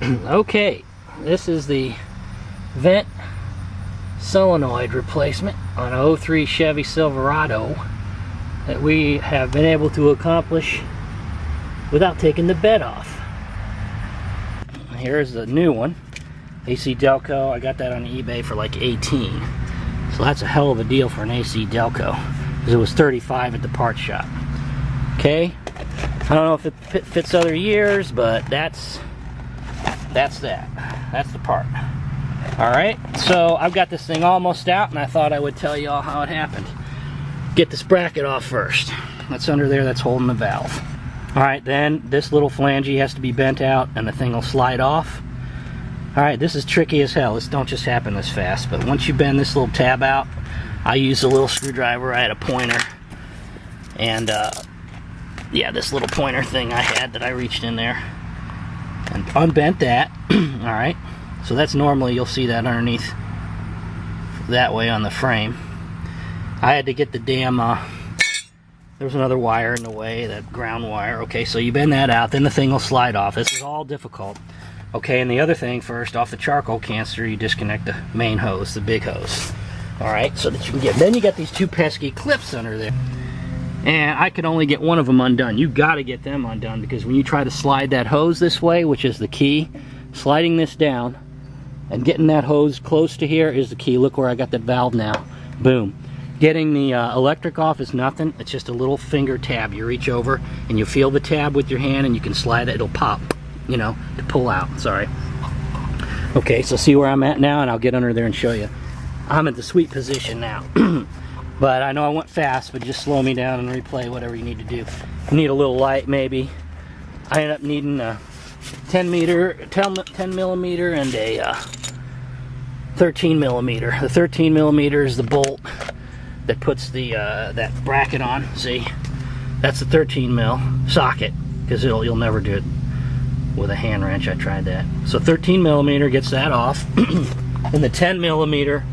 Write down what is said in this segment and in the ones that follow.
Okay, this is the vent solenoid replacement on an 03 Chevy Silverado that we have been able to accomplish without taking the bed off. Here's the new one, AC Delco. I got that on eBay for like 18, so that's a hell of a deal for an AC Delco, because it was 35 at the parts shop. Okay, I don't know if it fits other years, but that's the part. Alright, so I've got this thing almost out, and I thought I would tell you all how it happened. Get this bracket off first. That's under there, that's holding the valve. Alright, then this little flange has to be bent out and the thing will slide off. Alright, this is tricky as hell. This don't just happen this fast, but once you bend this little tab out, I used a little screwdriver. I had a pointer, and yeah, this little pointer thing I had that I reached in there and unbent that. Alright, so that's normally, you'll see that underneath that way on the frame. I had to get the damn there was another wire in the way, that ground wire. Okay, so you bend that out, then the thing will slide off. This is all difficult. Okay, and the other thing, first off the charcoal canister, you disconnect the main hose, the big hose. Alright, so that you can get, then you got these two pesky clips under there. And I could only get one of them undone. You got to get them undone, because when you try to slide that hose this way, which is the key, sliding this down and getting that hose close to here is the key. Look where I got that valve now. Boom. Getting the electric off is nothing. It's just a little finger tab. You reach over and you feel the tab with your hand and you can slide it. It'll pop, you know, to pull out. Sorry. Okay, so see where I'm at now, and I'll get under there and show you. I'm at the sweet position now. But I know I went fast, but just slow me down and replay whatever you need to do. You need a little light, maybe. I ended up needing a 10 millimeter and a 13 millimeter. The 13 millimeter is the bolt that puts the that bracket on. See, that's the 13 mil socket, because you'll never do it with a hand wrench. I tried that. So 13 millimeter gets that off, and the 10 millimeter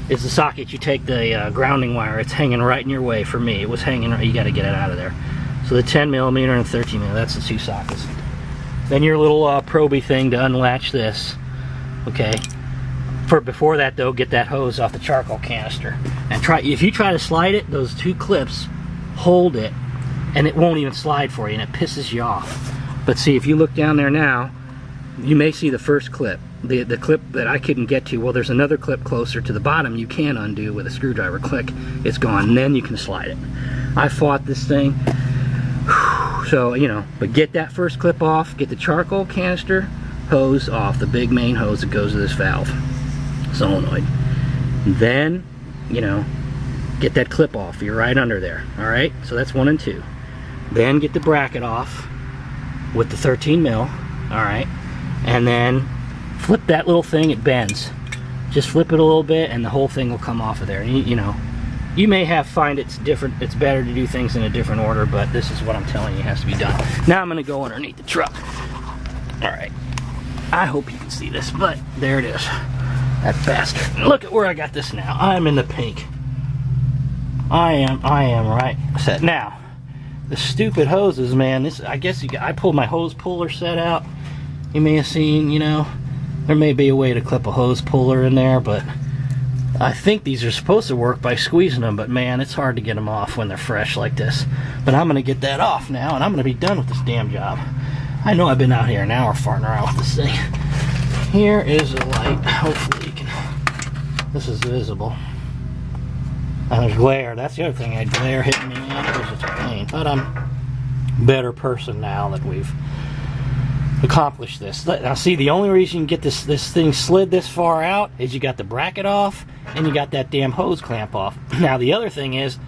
is the socket. You take the grounding wire. It's hanging right in your way. For me, it was hanging right. You got to get it out of there. So the 10 millimeter and 13 millimeter, that's the two sockets. Then your little proby thing to unlatch this. Okay. Before that though, get that hose off the charcoal canister, and if you try to slide it, those two clips hold it, and it won't even slide for you, and it pisses you off. But see, if you look down there now, you may see the first clip, the clip that I couldn't get to. Well, there's another clip closer to the bottom you can undo with a screwdriver. Click, it's gone, and then you can slide it. I fought this thing. So, you know, but get that first clip off, get the charcoal canister hose off, the big main hose that goes to this valve solenoid. Then, you know, get that clip off. You're right under there. Alright, so that's 1 and 2. Then get the bracket off with the 13 mil. Alright, and then flip that little thing. It bends. Just flip it a little bit and the whole thing will come off of there. You know, you may find it's different, it's better to do things in a different order, but this is what I'm telling you has to be done. Now I'm going to go underneath the truck. Alright, I hope you can see this, but there it is. That bastard. Look at where I got this now. I'm in the pink. I am right set. Now, the stupid hoses, man, this, I guess I pulled my hose puller set out. You may have seen, you know, there may be a way to clip a hose puller in there, but I think these are supposed to work by squeezing them, but man, it's hard to get them off when they're fresh like this. But I'm going to get that off now, and I'm going to be done with this damn job. I know I've been out here an hour farting around with this thing. Here is a light. Hopefully you can. This is visible. And there's glare. That's the other thing. I had glare hitting me in. It was just a pain. But I'm a better person now that we've accomplished this. Now see, the only reason you can get this thing slid this far out is you got the bracket off and you got that damn hose clamp off. Now the other thing is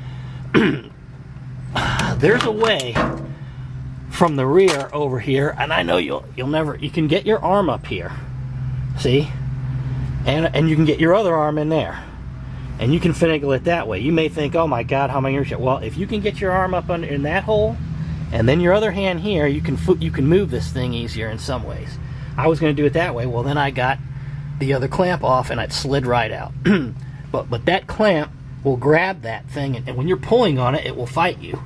there's a way from the rear over here, and I know you can get your arm up here. See? And you can get your other arm in there. And you can finagle it that way. You may think, oh my God, how am I going to shit? Well, if you can get your arm up in that hole, and then your other hand here, you can move this thing easier in some ways. I was going to do it that way. Well, then I got the other clamp off, and it slid right out. but that clamp will grab that thing, and when you're pulling on it, it will fight you.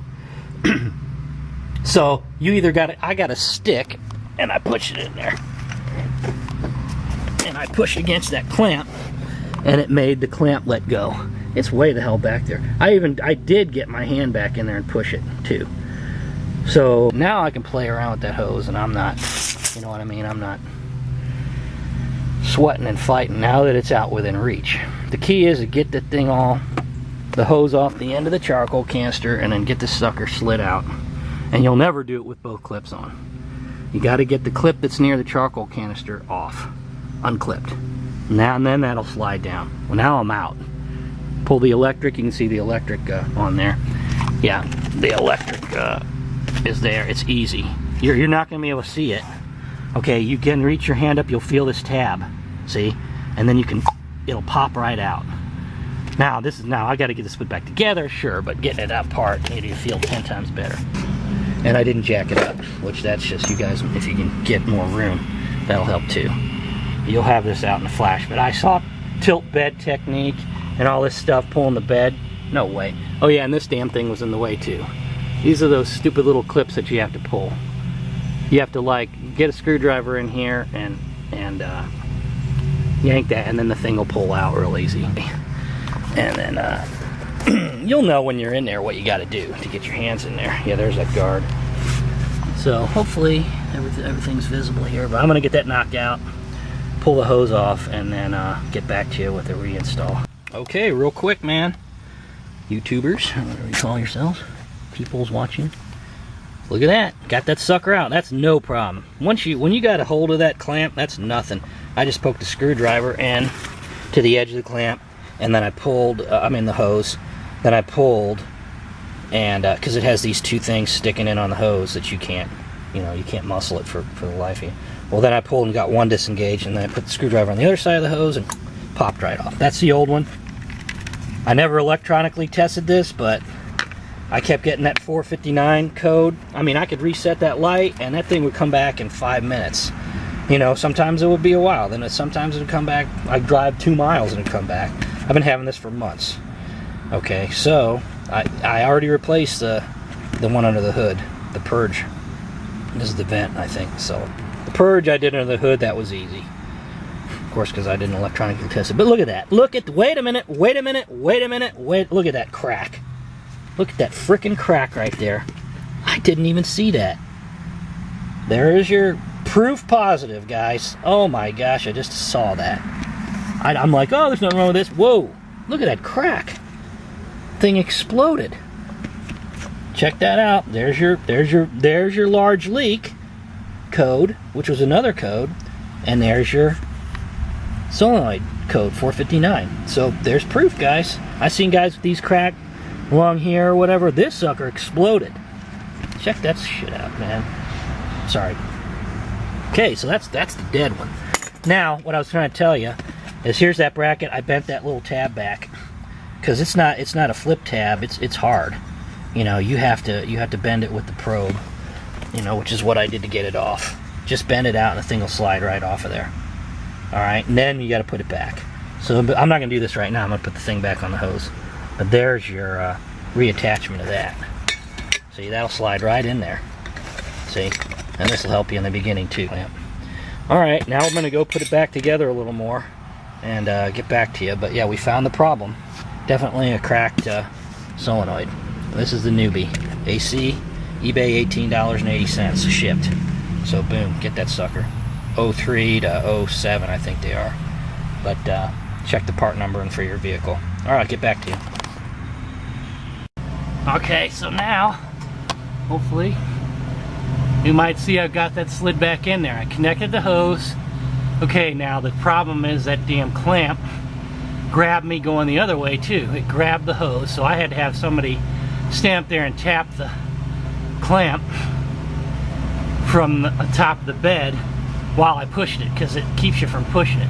So you either got I got a stick, and I push it in there. I pushed against that clamp and it made the clamp let go. It's way the hell back there. I did get my hand back in there and push it too. So now I can play around with that hose and I'm not, you know what I mean, I'm not sweating and fighting now that it's out within reach. The key is to get the thing the hose off the end of the charcoal canister and then get the sucker slid out. And you'll never do it with both clips on. You got to get the clip that's near the charcoal canister off, unclipped. Now and then that'll slide down. Well, now I'm out. Pull the electric, you can see the electric on there. Yeah, the electric is there. It's easy. You're not going to be able to see it. Okay, you can reach your hand up, you'll feel this tab, see? And then it'll pop right out. Now I got to get this put back together, sure, but getting it apart made you feel 10 times better. And I didn't jack it up, which that's just, you guys, if you can get more room, that'll help too. You'll have this out in a flash, but I saw tilt bed technique and all this stuff pulling the bed. No way. Oh yeah, and this damn thing was in the way too. These are those stupid little clips that you have to pull. You have to like get a screwdriver in here and yank that, and then the thing will pull out real easy. And then you'll know when you're in there what you got to do to get your hands in there. Yeah, there's that guard. So hopefully everything's visible here, but I'm gonna get that knocked out, pull the hose off, and then get back to you with a reinstall. Okay, real quick, man. YouTubers, whatever you call yourselves, people's watching. Look at that, got that sucker out. That's no problem. When you got a hold of that clamp, that's nothing. I just poked a screwdriver in to the edge of the clamp, and then I pulled, the hose. Then I pulled, and because it has these two things sticking in on the hose that you can't muscle it for the life of you. Well, then I pulled and got one disengaged, and then I put the screwdriver on the other side of the hose and popped right off. That's the old one. I never electronically tested this, but I kept getting that 459 code. I mean, I could reset that light and that thing would come back in 5 minutes. You know, sometimes it would be a while. Then sometimes it would come back. I'd drive 2 miles and it'd come back. I've been having this for months. Okay, so I already replaced the one under the hood, the purge. This is the vent, I think. So the purge I did under the hood, that was easy. Of course, because I didn't electronically test it. But look at that. Wait a minute. Look at that crack. Look at that frickin' crack right there. I didn't even see that. There is your proof positive, guys. Oh my gosh, I just saw that. I'm like, oh, there's nothing wrong with this. Whoa, look at that crack. Thing exploded. Check that out. There's your large leak code, which was another code, and there's your solenoid code 459. So there's proof, guys. I've seen guys with these cracked along here or whatever. This sucker exploded. Check that shit out, man. Sorry. Okay, so that's the dead one. Now, what I was trying to tell you is here's that bracket. I bent that little tab back because it's not a flip tab. It's hard. You know, you have to bend it with the probe. You know, which is what I did to get it off. Just bend it out and the thing will slide right off of there. All right, and then you got to put it back. So I'm not going to do this right now. I'm going to put the thing back on the hose. But there's your reattachment of that. See, that'll slide right in there. See, and this will help you in the beginning too. All right, now I'm going to go put it back together a little more and get back to you. But yeah, we found the problem. Definitely a cracked solenoid. This is the newbie. AC, eBay, $18.80 shipped. So boom, get that sucker. 03 to 07, I think they are. But check the part number and for your vehicle. All right, I'll get back to you. Okay, so now, hopefully, you might see I've got that slid back in there. I connected the hose. Okay, now the problem is that damn clamp grabbed me going the other way too. It grabbed the hose, so I had to have somebody stand up there and tap the clamp from the top of the bed while I pushed it, because it keeps you from pushing it.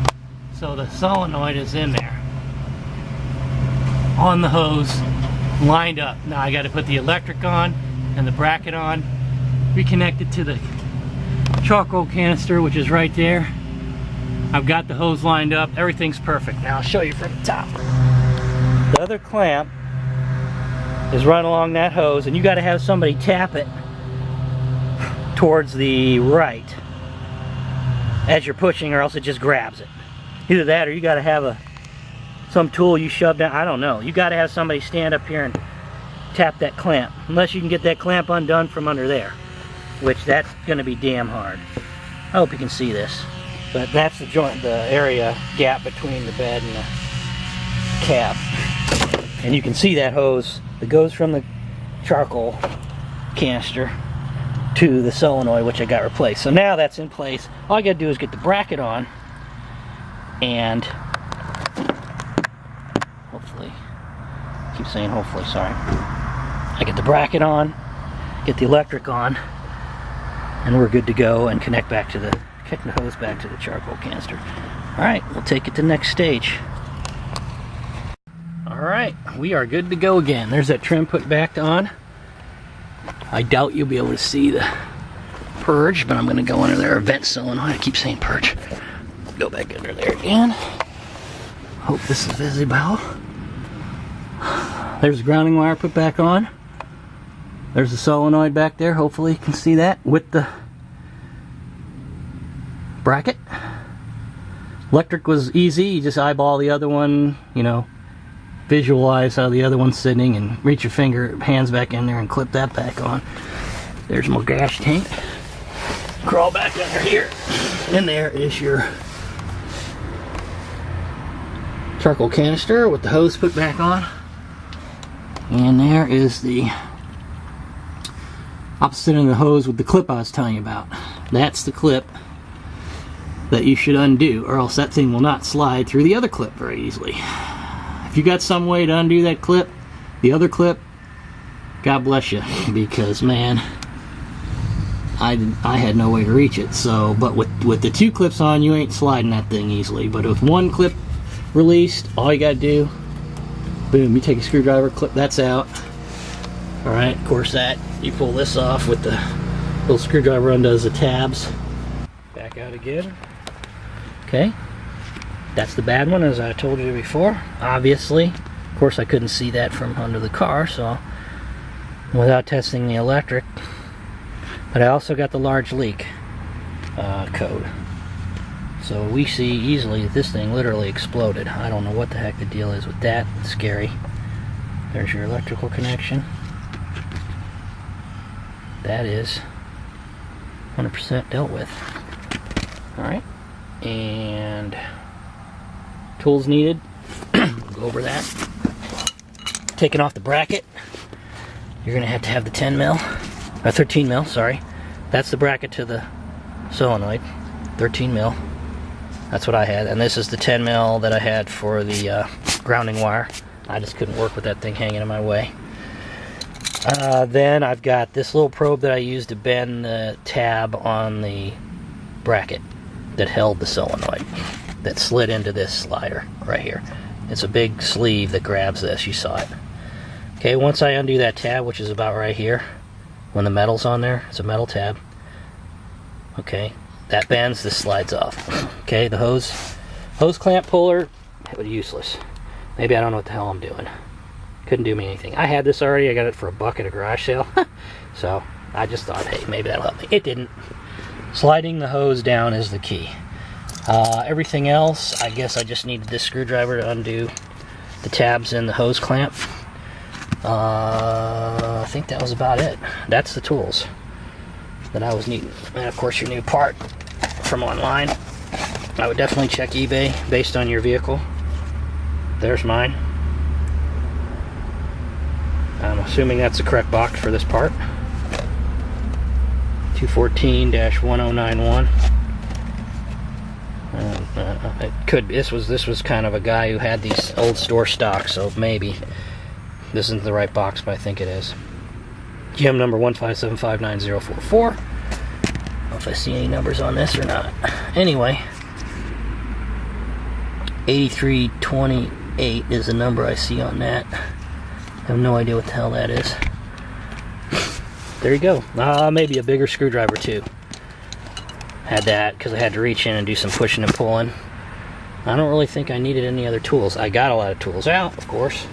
So the solenoid is in there on the hose, lined up. Now I got to put the electric on and the bracket on, reconnect it to the charcoal canister, which is right there. I've got the hose lined up, everything's perfect. Now I'll show you from the top. The other clamp is running along that hose, and you got to have somebody tap it towards the right as you're pushing, or else it just grabs it. Either that or you got to have some tool you shove down. I don't know. You got to have somebody stand up here and tap that clamp. Unless you can get that clamp undone from under there, which that's going to be damn hard. I hope you can see this. But that's the joint, the area gap between the bed and the cab. And you can see that hose that goes from the charcoal canister to the solenoid, which I got replaced. So now that's in place. All I got to do is get the bracket on, and hopefully, I keep saying hopefully, sorry. I get the bracket on, get the electric on, and we're good to go and connect back to the hose back to the charcoal canister. Alright, we'll take it to the next stage. Alright, we are good to go again. There's that trim put back on. I doubt you'll be able to see the purge, but I'm going to go under there, vent solenoid. I keep saying purge. Go back under there again. Hope this is visible. There's the grounding wire put back on. There's the solenoid back there. Hopefully you can see that with the bracket. Electric was easy. You just eyeball the other one, you know, visualize how the other one's sitting and reach your hands back in there and clip that back on. There's my gas tank. Crawl back under here. And there is your charcoal canister with the hose put back on. And there is the opposite end of the hose with the clip I was telling you about. That's the clip that you should undo, or else that thing will not slide through the other clip very easily. If you got some way to undo that clip, the other clip, God bless you, because man, I had no way to reach it. So, but with the two clips on, you ain't sliding that thing easily. But with one clip released, all you gotta do, boom, you take a screwdriver, clip that's out. All right, of course that you pull this off with the little screwdriver, undoes the tabs. Back out again. Okay, that's the bad one, as I told you before. Obviously, of course, I couldn't see that from under the car, so without testing the electric. But I also got the large leak code, so we see easily that this thing literally exploded. I don't know what the heck the deal is with that. It's scary. There's your electrical connection. That is 100% dealt with. All right. And tools needed. Go over that. Taking off the bracket, you're gonna have to have the 10 mil, or 13 mil, sorry. That's the bracket to the solenoid. 13 mil. That's what I had, and this is the 10 mil that I had for the grounding wire. I just couldn't work with that thing hanging in my way. Then I've got this little probe that I used to bend the tab on the bracket that held the solenoid, that slid into this slider right here. It's a big sleeve that grabs this. You saw it. Okay, once I undo that tab, which is about right here, when the metal's on there, it's a metal tab. Okay, that bends, this slides off. Okay, the hose clamp puller, it was useless. Maybe I don't know what the hell I'm doing. Couldn't do me anything. I had this already. I got it for $1 at a garage sale. So I just thought, hey, maybe that'll help me. It didn't. Sliding the hose down is the key. Everything else, I guess I just needed this screwdriver to undo the tabs in the hose clamp. I think that was about it. That's the tools that I was needing. And of course your new part from online. I would definitely check eBay based on your vehicle. There's mine. I'm assuming that's the correct box for this part. 214-1091. It could. This was kind of a guy who had these old store stock, so maybe this isn't the right box, but I think it is. GM number 1575944. I don't know if I see any numbers on this or not. Anyway, 8328 is the number I see on that. I have no idea what the hell that is. There you go. Maybe a bigger screwdriver too. Had that because I had to reach in and do some pushing and pulling. I don't really think I needed any other tools. I got a lot of tools out, of course.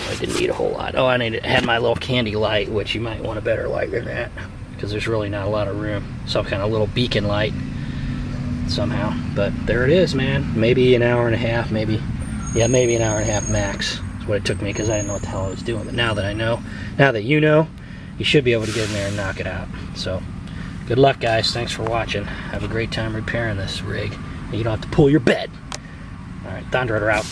I didn't need a whole lot. Oh, I had my little candy light, which you might want a better light than that because there's really not a lot of room. Some kind of little beacon light. somehow. But there it is, man. Maybe an hour and a half, maybe an hour and a half max is what it took me, because I didn't know what the hell I was doing. But now that I know, now that you know, you should be able to get in there and knock it out. So good luck, guys. Thanks for watching. Have a great time repairing this rig, and you don't have to pull your bed. All right, Thunderer out.